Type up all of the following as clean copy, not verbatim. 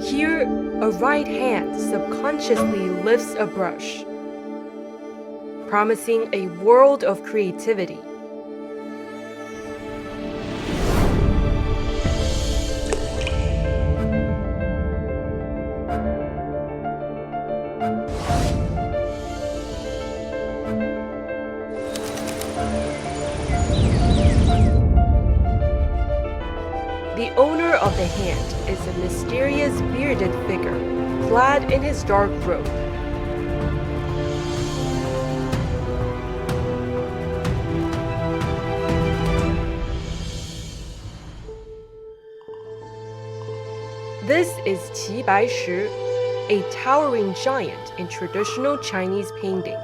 Here, a right hand subconsciously lifts a brush, promising a world of creativity. The owner of the hand is a mysterious bearded figure, clad in his dark robe. This is Qi Baishi, a towering giant in traditional Chinese painting.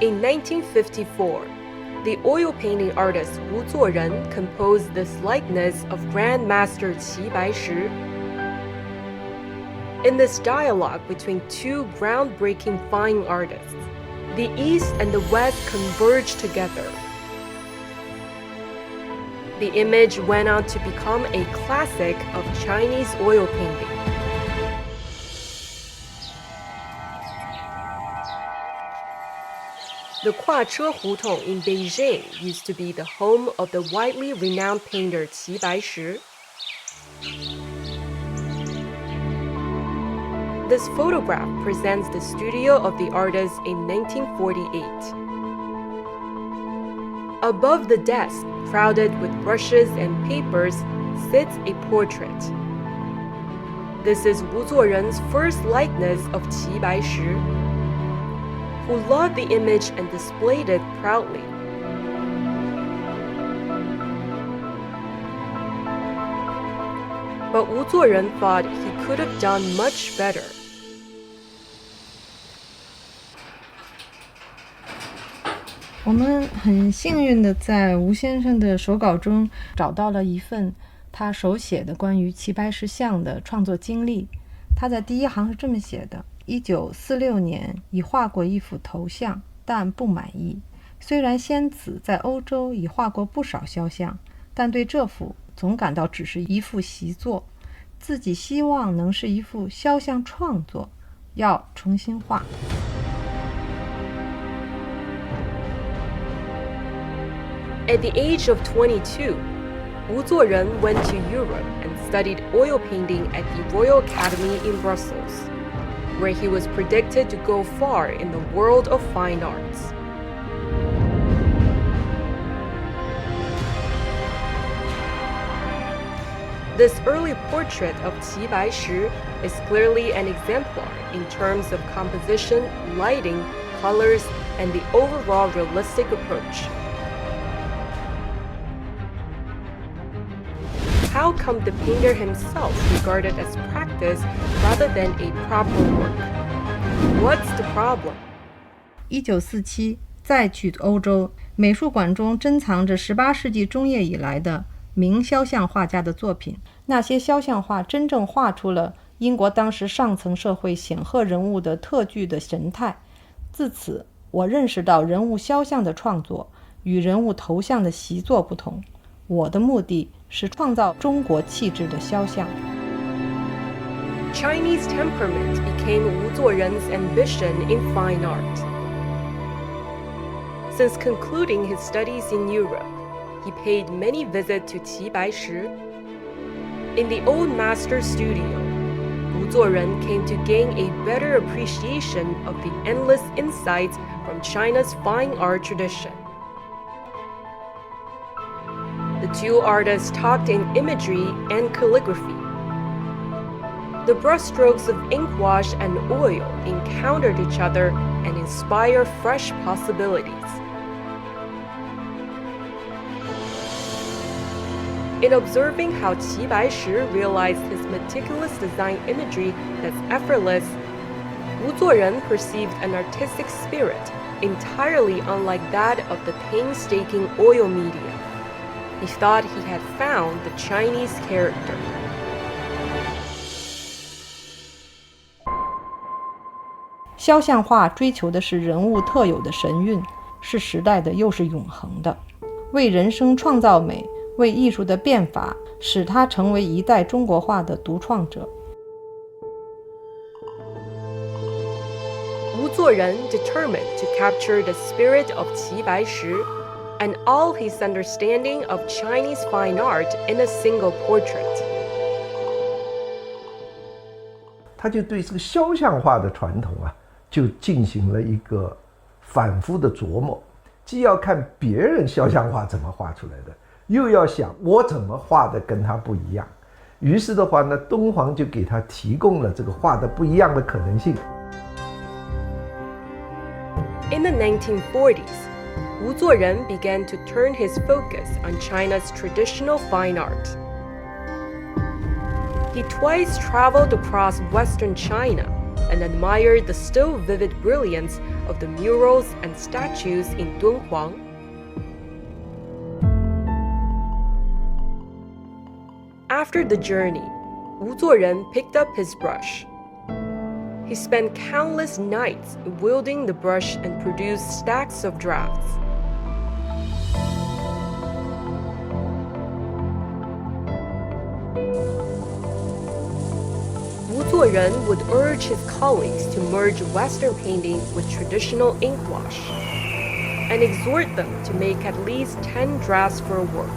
In 1954, the oil painting artist Wu Zuoren composed this likeness of Grandmaster Qi Baishi. In this dialogue between two groundbreaking fine artists, the East and the West converged together. The image went on to become a classic of Chinese oil painting. The Kuache Hutong in Beijing used to be the home of the widely renowned painter Qi Baishi. This photograph presents the studio of the artist in 1948. Above the desk, crowded with brushes and papers, sits a portrait. This is Wu Zuoren's first likeness of Qi Baishi, who loved the image and displayed it proudly. But Wu Zuoren thought he could have done much better. 我们很幸运的在吴先生的手稿中找到了一份他手写的关于齐白石像的创作经历。他在第一行是这么写的：1946年已画过一幅头像，但不满意。虽然先此在欧洲已画过不少肖像，但对这幅总感到只是一幅习作，自己希望能是一幅肖像创作，要重新画。At the age of 22, Wu Zuoren went to Europe and studied oil painting at the Royal Academy in Brussels, where he was predicted to go far in the world of fine arts. This early portrait of Qi Baishi is clearly an exemplar in terms of composition, lighting, colors, and the overall realistic approach. How come the painter himself regarded as practice rather than a proper work? What's the problem? 1947再去欧洲，美术馆中珍藏着18世纪中叶以来的名肖像画家的作品。那些肖像画真正画出了英国当时上层社会显赫人物的特具的神态。自此，我认识到人物肖像的创作与人物头像的习作不同。我的目的是创造中国气质的肖像。Chinese temperament became Wu Zuoren's ambition in fine art. Since concluding his studies in Europe, he paid many visits to Qi Baishi. In the old master's studio, Wu Zuoren came to gain a better appreciation of the endless insights from China's fine art tradition. The two artists talked in imagery and calligraphy. The brushstrokes of ink wash and oil encountered each other and inspire fresh possibilities. In observing how Qi Baishi realized his meticulous design imagery that's effortless, Wu Zuoren perceived an artistic spirit entirely unlike that of the painstaking oil medium. He thought he had found the Chinese character. 肖像画追求的是人物特有的神韵，是时代的又是永恒的，为人生创造美，为艺术的变法，使他成为一代中国画的独创者。Wu Zuoren determined to capture the spirit of Qi Baishi and all his understanding of Chinese fine art in a single portrait. 他就对这个肖像画的传统就进行了一个反复的琢磨，既要看别人肖像画怎么画出来的，又要想我怎么画的跟他不一样。于是的话呢，敦煌就给他提供了这个画的不一样的可能性。In the 1940s, Wu Zuoren began to turn his focus on China's traditional fine art. He twice traveled across Western China and admired the still vivid brilliance of the murals and statues in Dunhuang. After the journey, Wu Zuoren picked up his brush. He spent countless nights wielding the brush and produced stacks of drafts. Wu Zuoren would urge his colleagues to merge Western painting with traditional ink wash and exhort them to make at least 10 drafts for a work.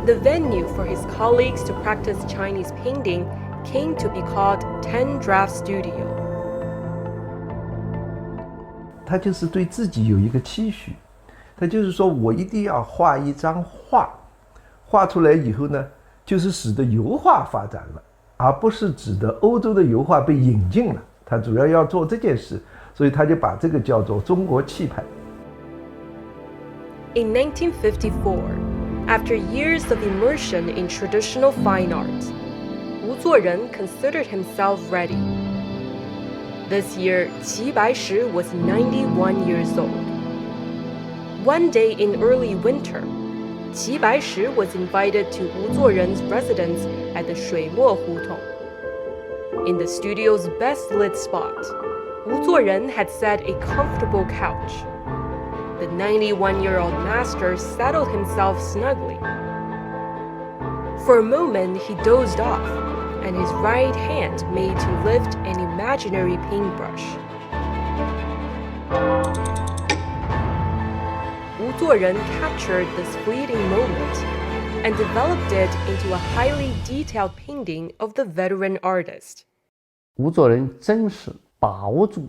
The venue for his colleagues to practice Chinese painting came to be called 10 Draft Studio. 他就是对自己有一个期许，他就是说我一定要画一张画，画出来以后呢，就是使得油画发展了，而不是指的欧洲的油画被引进了。他主要要做这件事，所以他就把这个叫做中国气派。In 1954, after years of immersion in traditional fine art, Wu Zuoren considered himself ready. This year, Qi Baishi was 91 years old. One day in early winter, Qi Baishi was invited to Wu Zuoren's residence at the Shuimo Hutong. In the studio's best-lit spot, Wu Zuoren had set a comfortable couch. The 91-year-old master settled himself snugly. For a moment, he dozed off, and his right hand made to lift an imaginary paintbrush. Wu Zuoren captured this fleeting moment and developed it into a highly detailed painting of the veteran artist. 吴作人真是把握住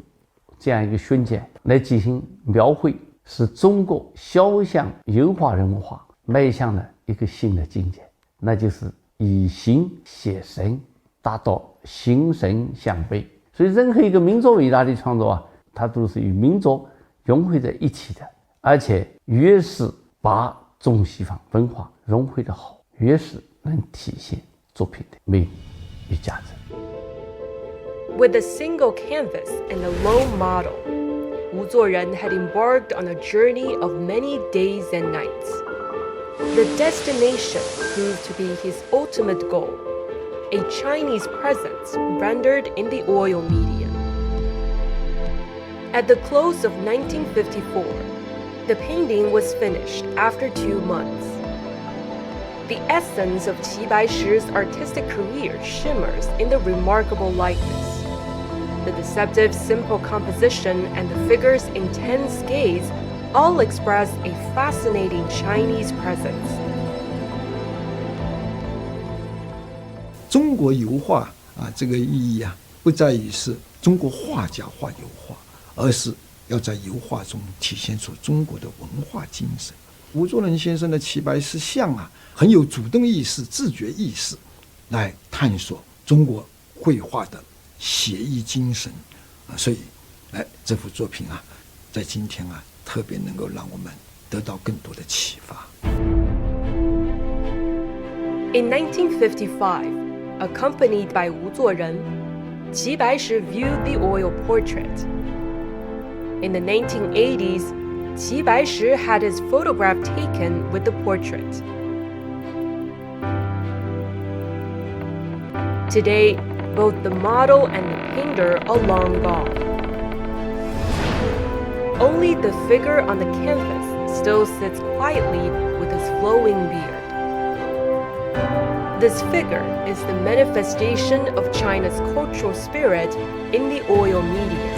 这样一个瞬间来进行描绘，使中国肖像油画人物画迈向了一个新的境界，那就是以形写神，达到形神相悖。所以任何一个民族伟大的创作它都是与民族融汇在一起的，而且越是把中西方文化融汇的好，越是能体现作品的魅力与价值。With a single canvas and a lone model, Wu Zuoren had embarked on a journey of many days and nights. The destination proved to be his ultimate goal, a Chinese presence rendered in the oil medium. At the close of 1954, the painting was finished after 2 months. The essence of Qi Baishi's artistic career shimmers in the remarkable likeness. The deceptive simple composition and the figure's intense gaze all express a fascinating Chinese presence. 中国油画啊，这个意义啊，不在于是中国画家画油画，而是要在油画中体现出中国的文化精神。吴作人先生的齐白石像啊，很有主动意识、自觉意识，来探索中国绘画的写意精神啊，所以，这幅作品啊，在今天啊，特别能够让我们得到更多的启发。In 1955, accompanied by Wu Zuoren, Qi Baishi viewed the oil portrait. In the 1980s, Qi Baishi had his photograph taken with the portrait. Today, both the model and the painter are long gone. Only the figure on the canvas still sits quietly with his flowing beard. This figure is the manifestation of China's cultural spirit in the oil medium.